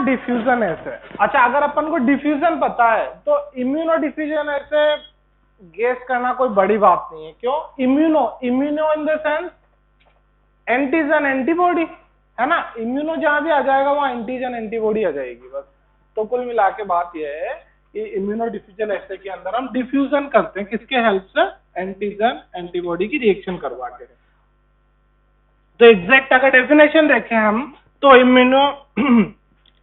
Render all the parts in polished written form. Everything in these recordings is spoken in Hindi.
डिफ्यूजन ऐसे। अच्छा, अगर अपन को डिफ्यूजन पता है तो इम्यूनो डिफ्यूजन ऐसे गेस करना कोई बड़ी बात नहीं है। क्यों? Immuno in the sense antigen antibody, है ना। इम्यूनो जहां भी आ जाएगा वहां एंटीजन एंटीबॉडी आ जाएगी बस। तो कुल मिला के बात यह है कि इम्यूनो डिफ्यूजन ऐसे के अंदर हम डिफ्यूजन करते हैं किसके हेल्प से? एंटीजन एंटीबॉडी की रिएक्शन करवा के। तो एग्जैक्ट अगर डेफिनेशन देखें हम तो immuno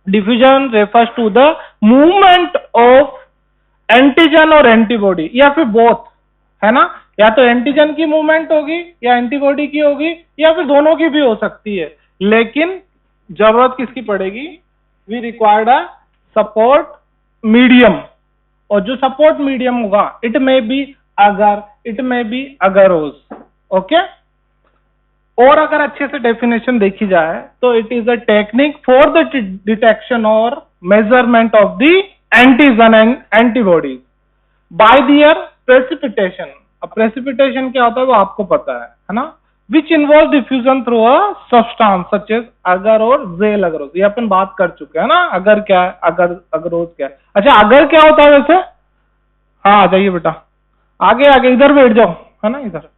diffusion refers to the movement of antigen और एंटीबॉडी, या फिर बोथ, है ना। या तो एंटीजन की मूवमेंट होगी या एंटीबॉडी की होगी, या फिर दोनों की भी हो सकती है। लेकिन जरूरत किसकी पड़ेगी? We required a support medium, और जो सपोर्ट मीडियम होगा it may be agar, it may be agarose. Okay. और अगर अच्छे से डेफिनेशन देखी जाए तो it is a technique for the detection और measurement of the antigen and antibodies by their precipitation. अब प्रेसिपिटेशन क्या होता है वो आपको पता है ना। Which involve diffusion through a substance such as agar और जेल अगरोज। ये अपन बात कर चुके हैं ना, अगर क्या है, अगर अगरोज क्या है। अच्छा, अगर क्या होता है वैसे? हाँ, आ जाइए बेटा, आगे आगे इधर बैठ जाओ, है ना, इधर।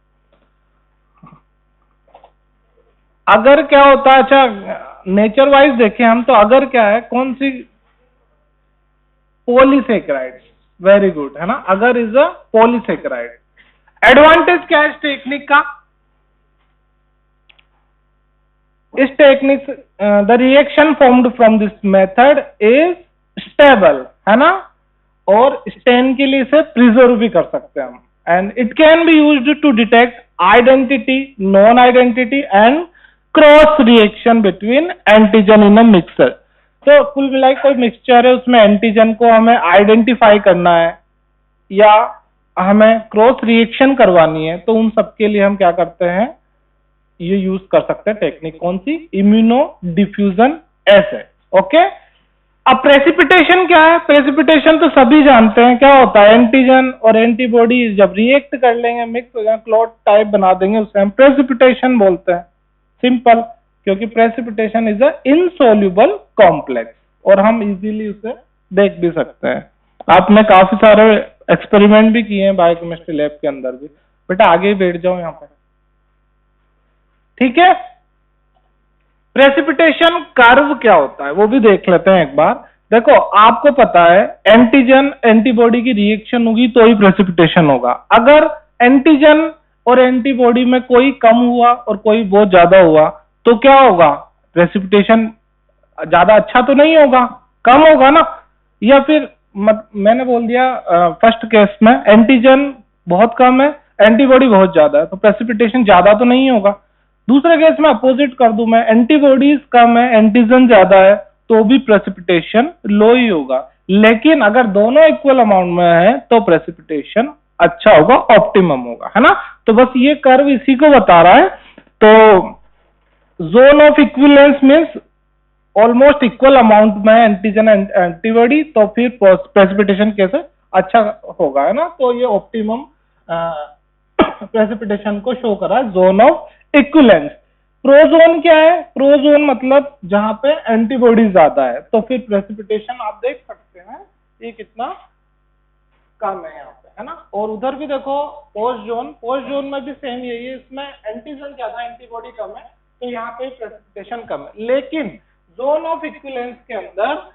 अगर क्या होता है? अच्छा, नेचर वाइज देखें हम तो अगर क्या है, कौन सी? पॉलीसेकेराइड। वेरी गुड, है ना। अगर इज अ पॉलीसेकेराइड। एडवांटेज क्या है इस टेक्निक का? इस technique the reaction formed from this method is stable, है ना, और स्टेन के लिए इसे प्रिजर्व भी कर सकते हैं हम। And it can be used to detect identity, non identity and cross reaction between antigen in a mixer. तो कुल मिलाकर कोई मिक्सचर है, उसमें एंटीजन को हमें आइडेंटिफाई करना है या हमें क्रॉस रिएक्शन करवानी है, तो उन सबके लिए हम क्या करते हैं? ये यूज कर सकते हैं टेक्निक। कौन सी? इम्यूनो डिफ्यूजन ऐसे। ओके। अब प्रेसिपिटेशन क्या है? प्रेसिपिटेशन तो सभी जानते हैं क्या होता है। एंटीजन और एंटीबॉडी जब रिएक्ट कर लेंगे, मिक्स हो जाए, क्लॉट टाइप बना देंगे, उसे हम प्रेसिपिटेशन बोलते हैं। सिंपल, क्योंकि precipitation is a insoluble complex, और हम इजीली उसे देख भी सकते हैं। आपने काफी सारे एक्सपेरिमेंट भी किए हैं बायोकेमिस्ट्री लैब के अंदर भी। बेटा आगे ही बैठ जाओ यहाँ पर, ठीक है। प्रेसिपिटेशन कर्व क्या होता है वो भी देख लेते हैं एक बार। देखो, आपको पता है एंटीजन एंटीबॉडी की रिएक्शन होगी तो ही प्रेसिपिटेशन होगा। अगर एंटीजन और एंटीबॉडी में कोई कम हुआ और कोई बहुत ज्यादा हुआ तो क्या होगा? प्रेसिपिटेशन ज्यादा अच्छा तो नहीं होगा, कम होगा ना। या फिर मैंने बोल दिया फर्स्ट केस में एंटीजन बहुत कम है, एंटीबॉडी बहुत ज्यादा है, तो प्रेसिपिटेशन ज्यादा तो नहीं होगा। दूसरे केस में अपोजिट कर दूं मैं, एंटीबॉडीज कम है, एंटीजन ज्यादा है, तो भी प्रेसिपिटेशन लो ही होगा। लेकिन अगर दोनों इक्वल अमाउंट में है तो प्रेसिपिटेशन अच्छा होगा, ऑप्टिमम होगा, है ना। तो बस ये कर्व इसी को बता रहा है। तो zone of equivalence means almost equal amount में एंटीजन एंड एंटीबॉडी, तो फिर प्रेसिपिटेशन कैसे अच्छा होगा, है ना। तो ये ऑप्टिमम प्रेसिपिटेशन को शो करा जोन ऑफ इक्विवेलेंस। प्रोजोन क्या है? प्रोजोन मतलब जहां पे एंटीबॉडी ज्यादा है, तो फिर प्रेसिपिटेशन आप देख सकते हैं ये कितना कम है यहाँ पे, है ना। और उधर भी देखो पोस्ट जोन में भी सेम यही है, इसमें एंटीजन ज्यादा एंटीबॉडी कम है, तो यहाँ पे प्रेसिपिटेशन कम है। लेकिन जोन ऑफ इक्विवेलेंस के अंदर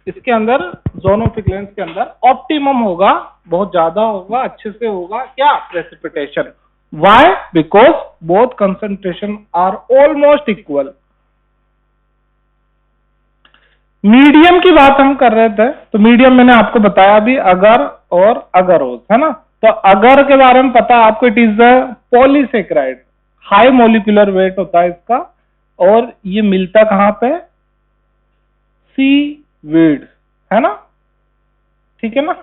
इसके अंदर जोन ऑफ इक्विवेलेंस के अंदर ऑप्टिमम होगा, बहुत ज्यादा होगा, अच्छे से होगा क्या? Precipitation. Why? Because both concentration are almost equal. Medium की बात हम कर रहे थे, तो मीडियम मैंने आपको बताया भी, अगर और अगरोज, है ना। तो अगर के बारे में पता आपको, it is a polysaccharide, high molecular weight होता है इसका, और ये मिलता कहां पे? सीवीड, है ना, ठीक है ना,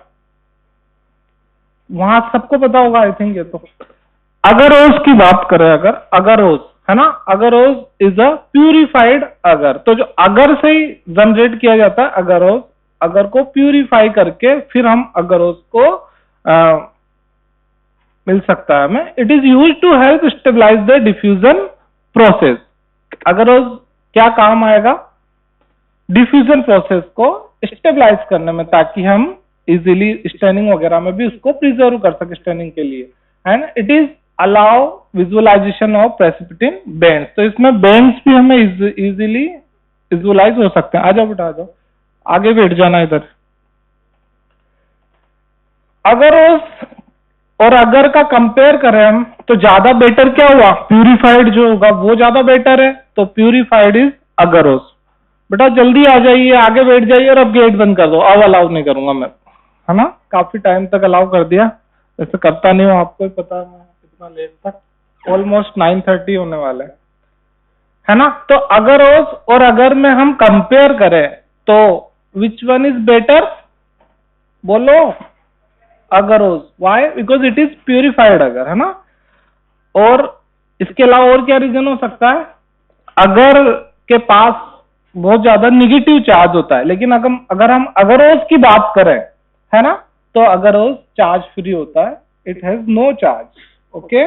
वहां सबको पता होगा आई थिंक। ये तो अगरोज की बात करें, अगर अगरोज, है ना, अगरोज इज अ प्यूरिफाइड अगर। तो जो अगर से ही जनरेट किया जाता है अगरोज, अगर को प्यूरिफाई करके फिर हम अगरोज को मिल सकता है हमें। It is use to help stabilize the diffusion process. Agarose क्या काम आएगा? डिफ्यूजन प्रोसेस को स्टेबलाइज करने में, ताकि हम इजीली स्टेनिंग वगैरह में भी उसको प्रिजर्व कर सके स्टेनिंग के लिए। And it is allow visualization of precipitin bands. तो इसमें बैंड्स भी हमें इजीली विजुअलाइज हो सकते हैं। आ जाओ बेटा, आ जाओ, आगे बैठ जाना इधर। अगर उस और अगर का कंपेयर करें हम, तो ज्यादा बेटर क्या हुआ, प्यूरिफाइड जो होगा वो ज्यादा बेटर है। तो प्यूरिफाइड इज अगरोस। बेटा जल्दी आ जाइए, आगे बैठ जाइए, और अब गेट बंद कर दो, अब अलाउ नहीं करूंगा मैं, है ना। काफी टाइम तक अलाउ कर दिया, ऐसे करता नहीं हूँ, आपको ही पता है मैं कितना लेट तक, ऑलमोस्ट 9:30 होने वाले है ना। तो अगरोस और अगर में हम कंपेयर करें तो विच वन इज बेटर, बोलो। Agarose, why, because it is purified agar, है ना। और इसके अलावा और क्या रीजन हो सकता है, अगर के पास बहुत ज्यादा निगेटिव चार्ज होता है, लेकिन अगर हम अगरोस की बात करें, है ना, तो अगरोस चार्ज फ्री होता है, it has no charge. Okay,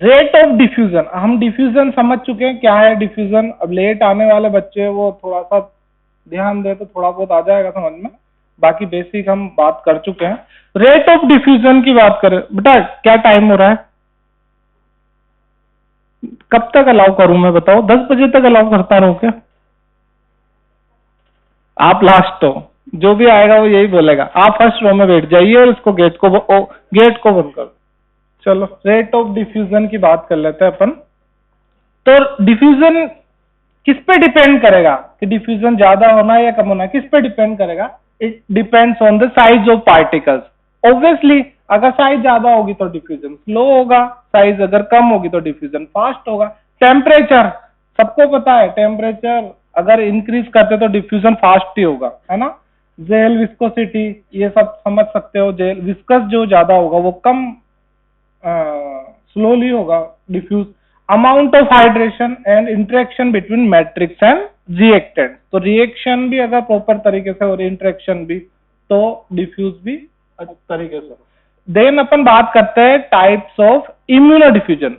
rate of diffusion, हम डिफ्यूजन समझ चुके हैं क्या है डिफ्यूजन। अब लेट आने वाले बच्चे वो थोड़ा सा ध्यान दे तो थोड़ा बहुत आ जाएगा समझ में, बाकी बेसिक हम बात कर चुके हैं। रेट ऑफ डिफ्यूजन की बात करें, बेटा क्या टाइम हो रहा है, कब तक अलाउ करूं मैं, बताओ, 10 बजे तक अलाउ करता रहूं क्या? आप लास्ट हो, जो भी आएगा वो यही बोलेगा। आप फर्स्ट रो में बैठ जाइए और इसको गेट को बंद कर। चलो रेट ऑफ डिफ्यूजन की बात कर लेते हैं अपन। तो डिफ्यूजन किस पे डिपेंड करेगा कि डिफ्यूजन ज्यादा होना है या कम होना है, किस पे डिपेंड करेगा? It depends on the size of particles. Obviously अगर साइज ज्यादा होगी तो डिफ्यूजन स्लो होगा, साइज अगर कम होगी तो डिफ्यूजन फास्ट होगा। टेम्परेचर, सबको पता है टेम्परेचर अगर इंक्रीज करते तो डिफ्यूजन फास्ट ही होगा, है ना। जेल विस्कोसिटी, ये सब समझ सकते हो, जेल विस्कस जो ज्यादा होगा वो कम स्लोली होगा diffuse. Amount of hydration and interaction between matrix and reactant, तो रिएक्शन भी अगर प्रॉपर तरीके से और इंटरेक्शन भी, तो डिफ्यूज भी अच्छे तरीके से। देन अपन बात करते हैं टाइप्स ऑफ इम्यूनो डिफ्यूजन।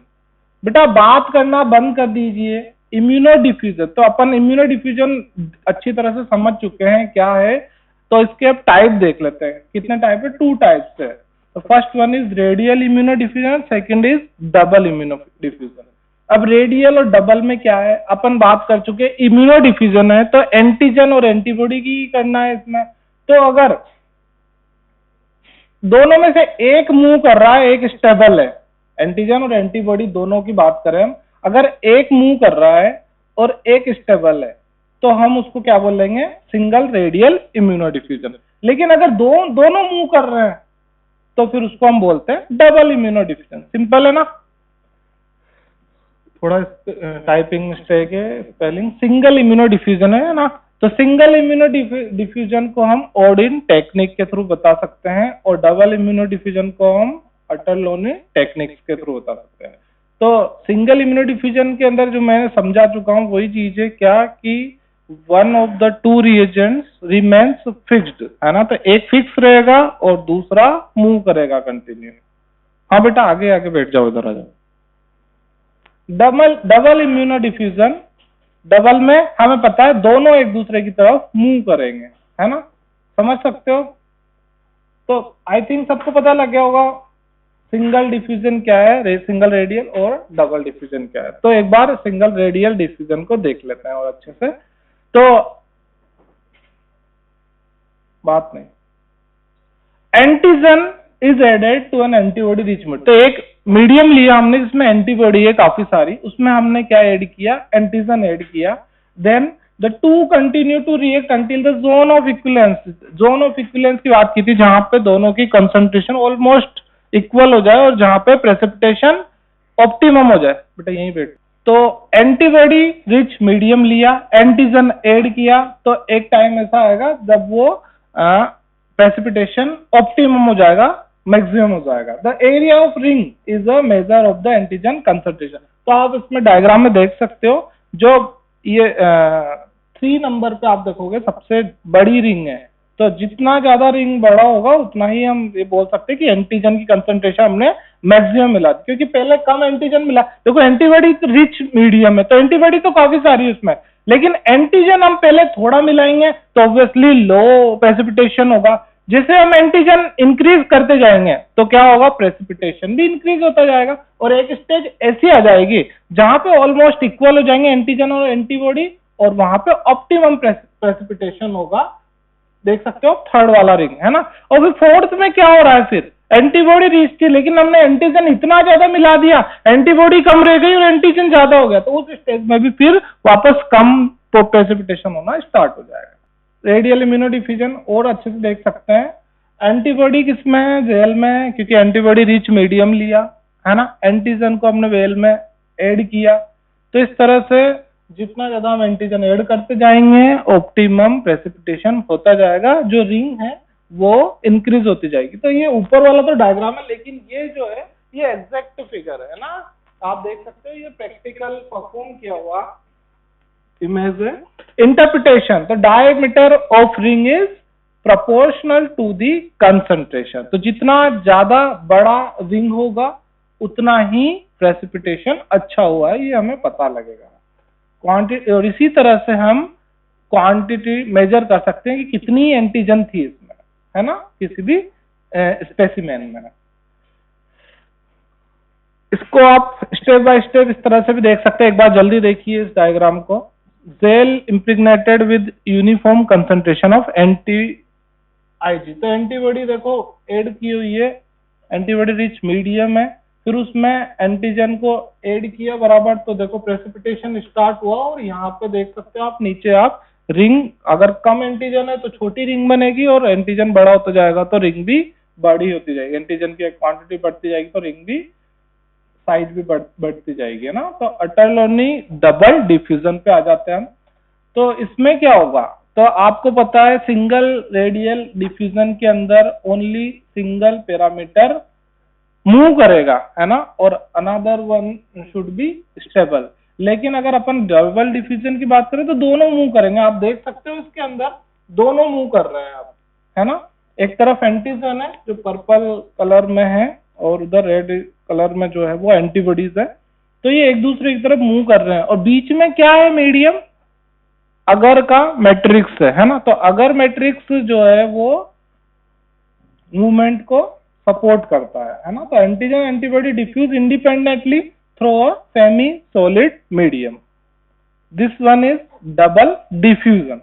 बेटा बात करना बंद कर दीजिए, इम्यूनो डिफ्यूजन, तो अपन इम्यूनो डिफ्यूजन अच्छी तरह से समझ चुके हैं क्या है। तो इसके अब टाइप देख लेते हैं, कितने टाइप है, 2 टाइप्स है। तो first one is radial immuno diffusion, second is double immuno diffusion. अब रेडियल और डबल में क्या है, अपन बात कर चुके, इम्यूनो डिफ्यूजन है तो एंटीजन और एंटीबॉडी की करना है इसमें। तो अगर दोनों में से एक मूव कर रहा है, एक स्टेबल है, एंटीजन और एंटीबॉडी दोनों की बात करें हम, अगर एक मूव कर रहा है और एक स्टेबल है तो हम उसको क्या बोलेंगे, सिंगल रेडियल इम्यूनो डिफ्यूजन। लेकिन अगर दोनों मूव कर रहे हैं तो फिर उसको हम बोलते हैं डबल इम्यूनो डिफ्यूजन। सिंपल है ना, थोड़ा टाइपिंग मिस्टेक है, स्पेलिंग। सिंगल इम्यूनो डिफ्यूजन है ना, तो सिंगल इम्यूनो डिफ्यूजन को हम ऑर्डिन टेक्निक के थ्रू बता सकते हैं और डबल इम्यूनो डिफ्यूजन को हम अटरलोनी टेक्निक्स के थ्रू बता सकते हैं। तो सिंगल इम्यूनो डिफ्यूजन के अंदर जो मैंने समझा चुका हूं वही चीज है क्या कि one of the two reagents remains fixed, है ना। तो एक फिक्स रहेगा और दूसरा मूव करेगा कंटिन्यू। हाँ बेटा आगे आगे बैठ जाओ, इधर आ जाओ। डबल इम्यूनो डिफ्यूजन, डबल में हमें पता है दोनों एक दूसरे की तरफ मूव करेंगे, है ना, समझ सकते हो। तो आई थिंक सबको पता लग गया होगा सिंगल डिफ्यूजन क्या है, सिंगल रेडियल और डबल डिफ्यूजन क्या है। तो एक बार सिंगल रेडियल डिफ्यूजन को देख लेते हैं और अच्छे से। तो बात नहीं, antigen is added to an antibody rich medium. तो एक मीडियम लिया हमने जिसमें एंटीबॉडी है काफी सारी, उसमें हमने क्या ऐड किया, एंटीजन ऐड किया। Then the to continue to react until the zone of equivalence. Zone of equivalence की बात की थी, जहां पे दोनों की कंसंट्रेशन ऑलमोस्ट इक्वल हो जाए और जहां पे प्रेसिपिटेशन ऑप्टिमम हो जाए। बेटा यहीं बैठ। तो एंटीबॉडी रिच मीडियम लिया, एंटीजन ऐड किया, तो एक टाइम ऐसा आएगा जब वो प्रेसिपिटेशन ऑप्टिमम हो जाएगा, मैक्सिमम हो जाएगा। The area of ring is a measure of the antigen concentration. तो आप इसमें डायग्राम में देख सकते हो, जो ये 3 नंबर पे आप देखोगे सबसे बड़ी रिंग है। तो जितना ज्यादा रिंग बड़ा होगा उतना ही हम ये बोल सकते हैं कि एंटीजन की कंसंट्रेशन हमने मैक्सिमम मिला, क्योंकि पहले कम एंटीजन मिला। देखो एंटीबॉडी रिच मीडियम है तो एंटीबॉडी तो काफी सारी है उसमें, लेकिन एंटीजन हम पहले थोड़ा मिलाएंगे तो ऑब्वियसली लो प्रेसिपिटेशन होगा। जैसे हम एंटीजन इंक्रीज करते जाएंगे तो क्या होगा, प्रेसिपिटेशन भी इंक्रीज होता जाएगा और एक स्टेज ऐसी आ जाएगी जहां पे ऑलमोस्ट इक्वल हो जाएंगे एंटीजन और एंटीबॉडी और वहां पे ऑप्टिमम प्रेसिपिटेशन होगा। देख सकते हो थर्ड वाला रिंग है ना। और फिर फोर्थ में क्या हो रहा है, फिर एंटीबॉडी रीच थी लेकिन हमने एंटीजन इतना ज्यादा मिला दिया, एंटीबॉडी कम रह गई और एंटीजन ज्यादा हो गया, तो उस स्टेज में भी फिर वापस कम प्रेसिपिटेशन होना स्टार्ट हो जाएगा। रेडियल इम्यूनो डिफ्यूजन और अच्छे से देख सकते हैं। एंटीबॉडी किसमें है, वेल में, क्योंकि एंटीबॉडी रिच मीडियम लिया है ना, एंटीजन को हमने वेल में ऐड किया। तो इस तरह से जितना ज्यादा हम एंटीजन ऐड करते जाएंगे ऑप्टिमम प्रेसिपिटेशन होता जाएगा, जो रिंग है वो इंक्रीज होती जाएगी। तो ये ऊपर वाला तो डायग्राम है, लेकिन ये जो है ये एग्जैक्ट फिगर है ना, आप देख सकते हो ये प्रैक्टिकल परफॉर्म किया हुआ इमेज है। इंटरप्रिटेशन, तो diameter of ring is proportional to the concentration, तो जितना ज्यादा बड़ा रिंग होगा उतना ही प्रेसिपिटेशन अच्छा हुआ है, ये हमें पता लगेगा। क्वांटिटी, और इसी तरह से हम क्वांटिटी मेजर कर सकते हैं कि कितनी एंटीजन थी इसमें, है ना, किसी भी स्पेसिमेन में। इसको आप स्टेप बाय स्टेप इस तरह से भी देख सकते हैं, एक बार जल्दी देखिए इस डायग्राम को। Gel impregnated with uniform concentration of anti-Ig, तो एंटीबॉडी देखो ऐड की हुई है, एंटीबॉडी रिच मीडियम है, फिर उसमें एंटीजन को ऐड किया बराबर, तो देखो प्रेसिपिटेशन स्टार्ट हुआ और यहाँ पे देख सकते हो आप नीचे आप रिंग, अगर कम एंटीजन है तो छोटी रिंग बनेगी और एंटीजन बड़ा होता जाएगा तो रिंग भी बड़ी होती जाएगी, एंटीजन की क्वांटिटी बढ़ती जाएगी तो रिंग भी साइज भी बढ़ती जाएगी, है ना। तो अटरलोनी डबल डिफ्यूजन पे आ जाते हैं हम। तो इसमें क्या होगा, तो आपको पता है सिंगल रेडियल डिफ्यूजन के अंदर ओनली सिंगल पैरामीटर मूव करेगा, है ना, और another one should be stable. लेकिन अगर अपन डबल डिफ्यूजन की बात करें तो दोनों मूव करेंगे, आप देख सकते हो इसके अंदर दोनों मूव कर रहे हैं आप, है ना। एक तरफ एंटीजन है जो पर्पल कलर में है और उधर रेड कलर में जो है वो एंटीबॉडीज है, तो ये एक दूसरे की तरफ मूव कर रहे हैं। और बीच में क्या है, मीडियम अगर का मैट्रिक्स है ना, तो अगर मैट्रिक्स जो है वो मूवमेंट को सपोर्ट करता है ना। तो antigen antibody diffuse independently through a semi solid medium, this one is double diffusion.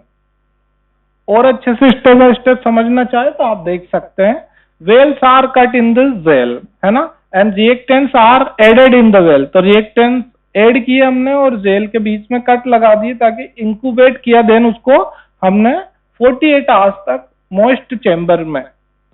और अच्छे से स्टेप बाय स्टेप समझना चाहे तो आप देख सकते हैं, wells are cut in this gel, है ना, and reactants are added in the well, तो रिएक्टेंट्स ऐड किए हमने और जेल के बीच में कट लगा दिए ताकि इंक्यूबेट किया, देन उसको हमने 48 आवर्स तक मॉइस्ट चेंबर में,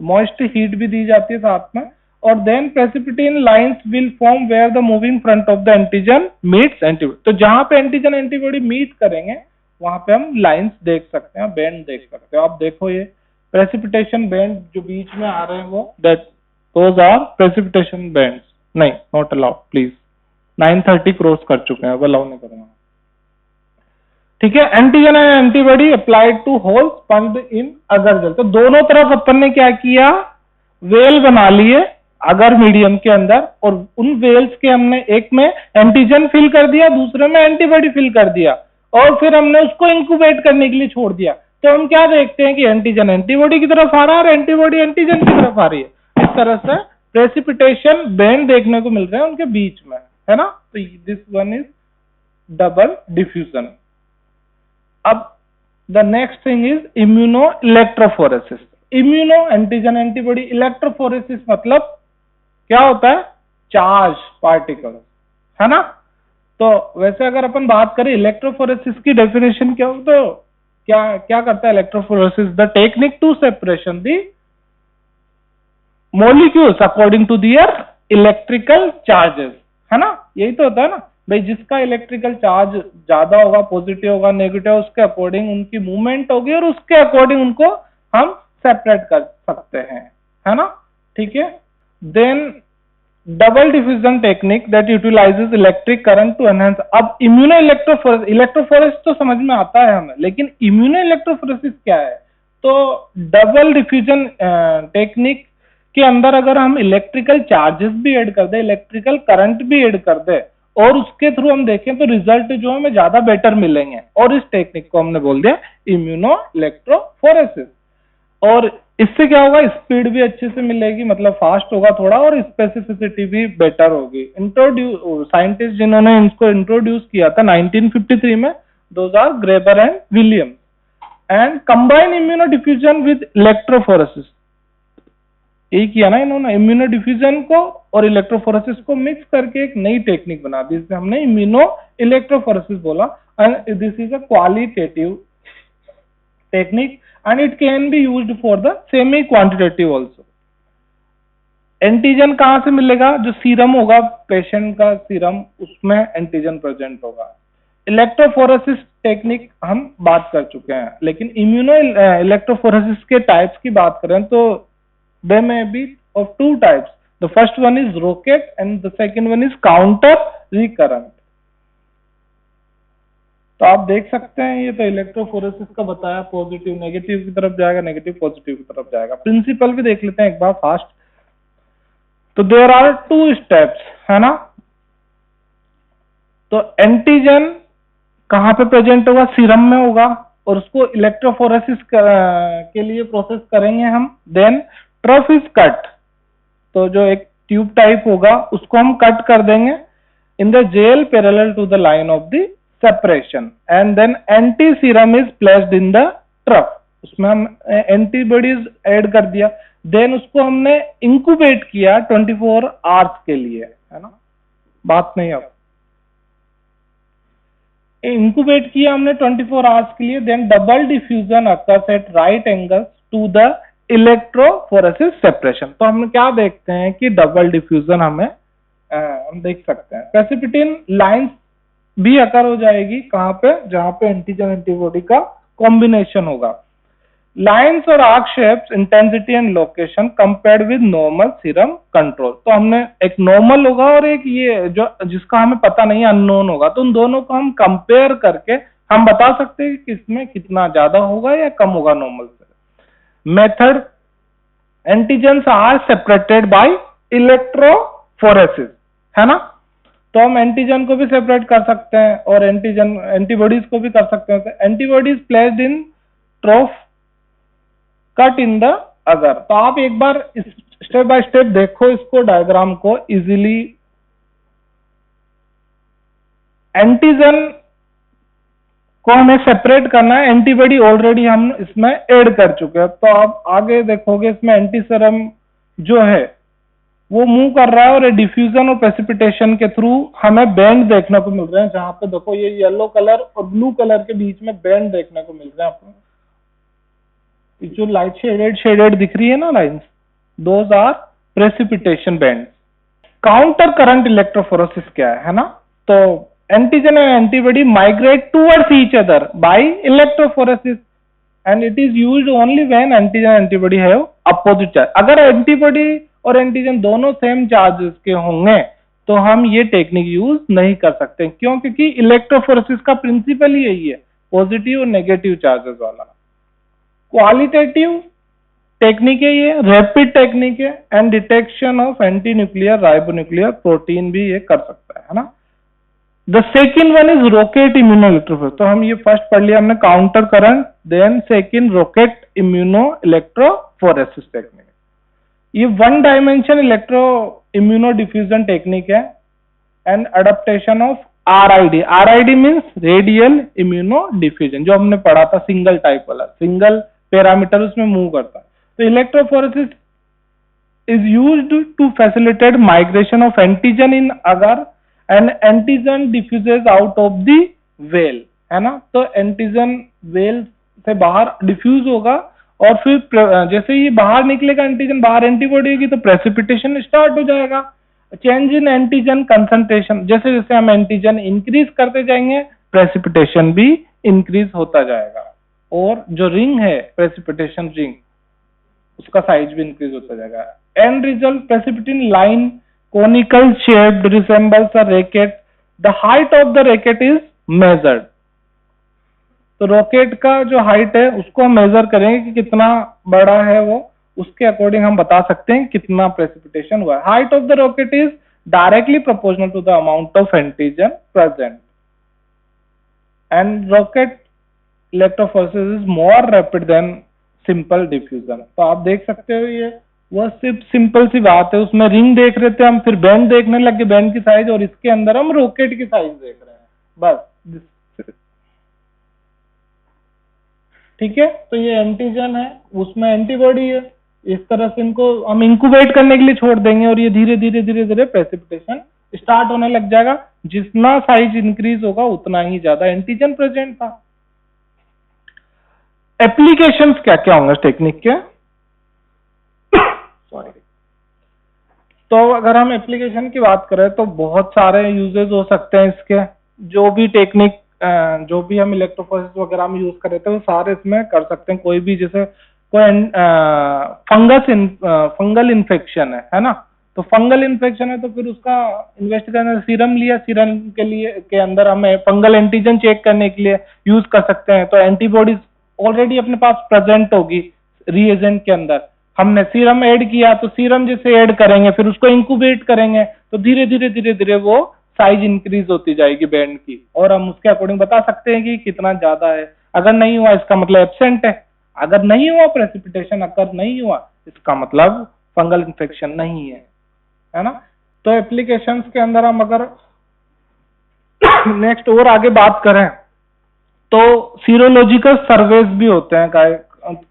मॉइस्ट हीट भी दी जाती है साथ में, और then precipitation lines will form where the moving front of the antigen meets antibody, तो जहां पे एंटीजन एंटीबॉडी मीट करेंगे वहां पे हम लाइंस देख सकते हैं, बैंड देख सकते हैं। आप देखो ये प्रेसिपिटेशन बैंड जो बीच में आ रहे हैं वो that those are precipitation bands. नहीं, नॉट अलाउड प्लीज, 9:30 क्रॉस कर चुके हैं, अब अलाउ नहीं करूंगा, ठीक है। Antigen and antibody applied to holes punched in agar gel, तो दोनों तरफ अपन ने क्या किया, वेल बना लिए अगर मीडियम के अंदर, और उन वेल्स के हमने एक में एंटीजन फिल कर दिया, दूसरे में एंटीबॉडी फिल कर दिया, और फिर हमने उसको इंक्यूबेट करने के लिए छोड़ दिया। तो हम क्या देखते हैं कि एंटीजन एंटीबॉडी की तरफ आ रहा है और एंटीबॉडी एंटीजन की तरफ आ रही है, इस तरह से प्रेसिपिटेशन बैंड देखने को मिल रहे हैं उनके बीच में, है ना। तो this one is double diffusion. अब the next thing is immuno electrophoresis. Immuno antigen antibody, electrophoresis मतलब क्या होता है, चार्ज पार्टिकल, है ना। तो वैसे अगर अपन बात करें इलेक्ट्रोफोरेसिस की डेफिनेशन क्या हो, तो क्या क्या करता है electrophoresis, the technique to separation the molecules according to their electrical charges, है ना, यही तो होता है ना भाई, जिसका इलेक्ट्रिकल चार्ज ज्यादा होगा, पॉजिटिव होगा, नेगेटिव, उसके अकॉर्डिंग उनकी मूवमेंट होगी और उसके अकॉर्डिंग उनको हम सेपरेट कर सकते हैं, है ना, ठीक है। Then double diffusion technique that utilises electric current to enhance. अब इम्यूनो इलेक्ट्रोफोरेसिस, इलेक्ट्रोफोरेसिस तो समझ में आता है हमें, लेकिन इम्यूनो इलेक्ट्रोफोरेसिस क्या है, तो डबल डिफ्यूजन टेक्निक के अंदर अगर हम इलेक्ट्रिकल चार्जेस भी ऐड कर दे, इलेक्ट्रिकल करंट भी ऐड कर दे, और उसके थ्रू हम देखें तो रिजल्ट जो हमें ज्यादा बेटर मिलेंगे, और इस टेक्निक को हमने बोल दिया इम्यूनो इलेक्ट्रोफोरेसिस। और इससे क्या होगा, स्पीड भी अच्छे से मिलेगी, मतलब फास्ट होगा थोड़ा, और स्पेसिफिसिटी भी बेटर होगी। साइंटिस्ट जिन्होंने इसको इंट्रोड्यूस किया था 1953 में, those are Grabar and William, and combine immuno diffusion with electrophoresis. यही किया ना इन्होंने, इम्यूनो डिफ्यूजन को और इलेक्ट्रोफोरेसिस को मिक्स करके एक नई टेक्निक बना दी, जिसे हमने इम्यूनो इलेक्ट्रोफोरेसिस बोला। And this is a qualitative technique and it can be used for the semi quantitative also। Antigen कहां से मिलेगा, जो सीरम होगा पेशेंट का सीरम, उसमें एंटीजन प्रेजेंट होगा। इलेक्ट्रोफोरेसिस टेक्निक हम बात कर चुके हैं, लेकिन इम्यूनो इलेक्ट्रोफोरेसिस के टाइप्स की बात करें तो they may be of two types. The first one is rocket and the second one is counter recurrent. तो आप देख सकते हैं, ये तो इलेक्ट्रोफोरेसिस का बताया, पॉजिटिव नेगेटिव की तरफ जाएगा, नेगेटिव पॉजिटिव की तरफ जाएगा। प्रिंसिपल भी देख लेते हैं एक बार फास्ट। तो देयर आर 2 स्टेप्स, है ना। तो एंटीजन कहां पे प्रेजेंट होगा, सीरम में होगा, और उसको इलेक्ट्रोफोरेसिस के लिए प्रोसेस करेंगे हम। देन ट्रफ इज कट, तो जो एक ट्यूब टाइप होगा उसको हम कट कर देंगे in the gel parallel to the line of the separation, and then anti serum is placed in the trough। उसमें हम एंटीबॉडीज ऐड कर दिया, देन उसको हमने इंक्यूबेट किया 24 आवर्स के लिए, है ना, बात नहीं। अब इंक्यूबेट किया हमने 24 आवर्स के लिए, then double diffusion occurs at right angles to the electrophoresis separation. तो हम क्या देखते हैं कि डबल डिफ्यूजन हम देख सकते हैं। प्रेसिपिटिन लाइंस भी अकर हो जाएगी, कहां पे, जहां पे एंटीजन एंटीबॉडी का कॉम्बिनेशन होगा। लाइंस और arc shapes, intensity and location compared with normal serum control. तो हमने एक नॉर्मल होगा और एक ये जो जिसका हमें पता नहीं, अननोन होगा, तो उन दोनों को हम कंपेयर करके हम बता सकते हैं कि किसमें कितना ज्यादा होगा या कम होगा नॉर्मल से। Method, antigens are separated by electrophoresis, है ना। तो हम एंटीजन को भी सेपरेट कर सकते हैं और एंटीबॉडीज को भी कर सकते हैं। Antibodies placed in ट्रॉफ, cut in the अगर। तो आप एक बार स्टेप बाय स्टेप देखो इसको, डायग्राम को इजीली। एंटीजन को हमें सेपरेट करना है, एंटीबॉडी ऑलरेडी हम इसमें ऐड कर चुके हैं। तो आप आगे देखोगे इसमें एंटी सीरम जो है वो मूव कर रहा है, और डिफ्यूजन और प्रेसिपिटेशन के थ्रू हमें बैंड देखने को मिल रहे हैं। जहां पे देखो ये येलो कलर और ब्लू कलर के बीच में बैंड देखने को मिल रहे हैं आपको, जो लाइट शेडेड दिख रही है ना lines, those are precipitation band. Counter current electrophoresis क्या है ना। तो antigen and antibody migrate towards each other by electrophoresis, and it is used only when antigen antibody have opposite charge. अगर एंटीबॉडी और एंटीजन दोनों सेम चार्जेस के होंगे तो हम ये टेक्निक यूज नहीं कर सकते। क्यों? क्योंकि इलेक्ट्रोफोरेसिस का प्रिंसिपल ही यही है, पॉजिटिव और नेगेटिव चार्जेस वाला। क्वालिटेटिव टेक्निक है ये, रैपिड टेक्निक है, and detection of anti nuclear ribonuclear protein भी ये कर सकता है ना। The second one is rocket immuno electrophoresis. तो हम ये फर्स्ट पढ़ लिया हमने, counter current, then second rocket immuno electrophoresis technique. ये 1 dimension electro immuno diffusion technique है, and adaptation of RID. RID means radial immuno diffusion, जो हमने पढ़ा था सिंगल टाइप वाला, सिंगल पैरामीटर उसमें मूव करता है। तो electrophoresis is used to facilitate migration of antigen in agar, and antigen diffuses out of the well, है ना। तो एंटीजन वेल से बाहर डिफ्यूज होगा, और फिर जैसे ही बाहर निकलेगा एंटीजन, बाहर एंटीबॉडी होगी, तो प्रेसिपिटेशन स्टार्ट हो जाएगा। चेंज इन एंटीजन कंसंट्रेशन, जैसे जैसे हम एंटीजन इंक्रीज करते जाएंगे प्रेसिपिटेशन भी इंक्रीज होता जाएगा, और जो रिंग है प्रेसिपिटेशन रिंग, उसका साइज भी इंक्रीज होता जाएगा। And result, precipitin line conical shaped resembles a racket, the height of the racket is measured। तो रॉकेट का जो हाइट है उसको हम मेजर करेंगे कि कितना बड़ा है वो, उसके अकॉर्डिंग हम बता सकते हैं कितना प्रेसिपिटेशन हुआ है। Height of the rocket is directly proportional to the amount of antigen present. And rocket electrophoresis is more rapid than simple diffusion. तो आप देख सकते हो ये वो सिर्फ सिंपल सी बात है, उसमें रिंग देख रहे थे हम, फिर बैंड देखने लगे, बैंड की साइज, और इसके अंदर हम रॉकेट की साइज देख रहे हैं, बस। ठीक है, तो ये एंटीजन है, उसमें एंटीबॉडी है। इस तरह से इनको हम इंक्यूबेट करने के लिए छोड़ देंगे और ये धीरे धीरे धीरे धीरे प्रेसिपिटेशन स्टार्ट होने लग जाएगा। जितना साइज इंक्रीज होगा उतना ही ज्यादा एंटीजन प्रेजेंट था। एप्लीकेशंस क्या क्या होंगे टेक्निक के? सॉरी। तो अगर हम एप्लीकेशन की बात करें तो बहुत सारे यूजेस हो सकते हैं इसके। जो भी टेक्निक जो भी हम इलेक्ट्रोफोरेसिस वगैरह में यूज कर रहे थे वो सारे इसमें कर सकते हैं। कोई भी, जैसे कोई फंगल इन्फेक्शन है ना, तो फंगल इन्फेक्शन है तो फिर उसका इन्वेस्टिगेशन सीरम लिया, सीरम के लिए के अंदर हमें फंगल एंटीजन चेक करने के लिए यूज कर सकते हैं। तो एंटीबॉडीज ऑलरेडी अपने पास प्रेजेंट होगी रिएजेंट के अंदर, हमने सीरम ऐड किया तो सीरम जैसे ऐड करेंगे, फिर उसको इंक्यूबेट करेंगे तो धीरे धीरे धीरे धीरे वो साइज इंक्रीज होती जाएगी बैंड की, और हम उसके अकॉर्डिंग बता सकते हैं कि कितना ज्यादा है। अगर नहीं हुआ इसका मतलब एब्सेंट है, अगर नहीं हुआ प्रेसिपिटेशन अगर नहीं हुआ इसका मतलब फंगल इन्फेक्शन नहीं है ना। तो एप्लीकेशंस के अंदर हम अगर नेक्स्ट और आगे बात करें तो सीरोलॉजिकल सर्वेस भी होते हैं।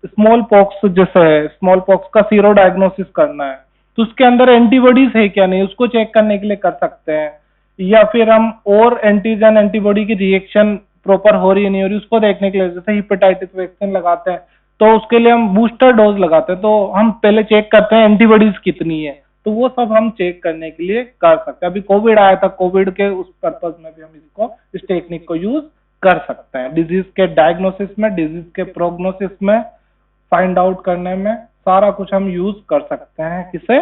स्मॉल पॉक्स जैसे है, स्मॉल पॉक्स का सीरो डायग्नोसिस करना है तो उसके अंदर एंटीबॉडीज है क्या नहीं उसको चेक करने के लिए कर सकते हैं, या फिर हम और एंटीजन एंटीबॉडी की रिएक्शन प्रॉपर हो रही है नहीं हो रही उसको देखने के लिए, जैसे हेपेटाइटिस वैक्सीन लगाते हैं तो उसके लिए हम बूस्टर डोज लगाते हैं, तो हम पहले चेक करते हैं एंटीबॉडीज कितनी है, तो वो सब हम चेक करने के लिए कर सकते हैं। अभी कोविड आया था, कोविड के उस पर्पज में भी हम इसको इस टेक्निक को यूज कर सकते हैं। डिजीज के डायग्नोसिस में, डिजीज के प्रोग्नोसिस में, फाइंड आउट करने में, सारा कुछ हम यूज कर सकते हैं किसे,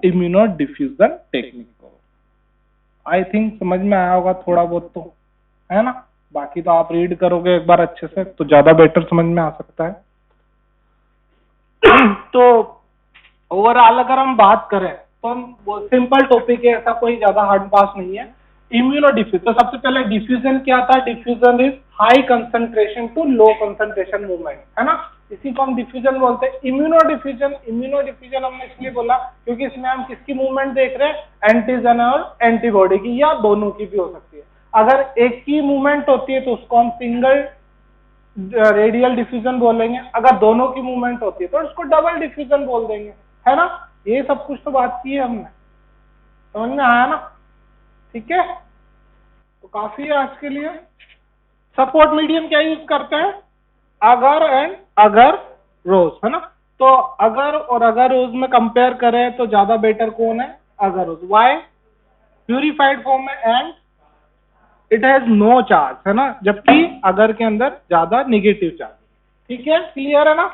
इम्यूनो डिफ्यूजन टेक्निक को। आई थिंक समझ में आया होगा थोड़ा बहुत तो, है ना। बाकी तो आप रीड करोगे एक बार अच्छे से तो ज्यादा बेटर समझ में आ सकता है। तो ओवरऑल अगर हम बात करें तो हम सिंपल टॉपिक है, ऐसा कोई ज्यादा हार्ड पास नहीं है। इम्यूनो डिफ्यूजन, तो सबसे पहले डिफ्यूजन क्या था? Diffusion is high concentration to low concentration movement, है ना, इसी को हम डिफ्यूजन बोलते हैं। इम्यूनो डिफ्यूजन हमने इसलिए बोला क्योंकि इसमें हम किसकी मूवमेंट देख रहे हैं? एंटीजन और एंटीबॉडी की, या दोनों की भी हो सकती है। अगर एक की मूवमेंट होती है तो उसको हम सिंगल रेडियल डिफ्यूजन बोलेंगे, अगर दोनों की मूवमेंट होती है तो उसको डबल डिफ्यूजन बोल देंगे, है ना। ये सब कुछ तो बात की है हमने, समझ में आया ना? ठीक है, तो काफी है आज के लिए। सपोर्ट मीडियम क्या यूज करते हैं? अगर एंड अगर रोज, है ना। तो अगर और अगर रोज में कंपेयर करें तो ज्यादा बेटर कौन है? अगर रोज। वाई? प्यूरिफाइड फॉर्म में and it has no charge, है ना, जबकि अगर के अंदर ज्यादा नेगेटिव चार्ज। ठीक है, क्लियर है ना?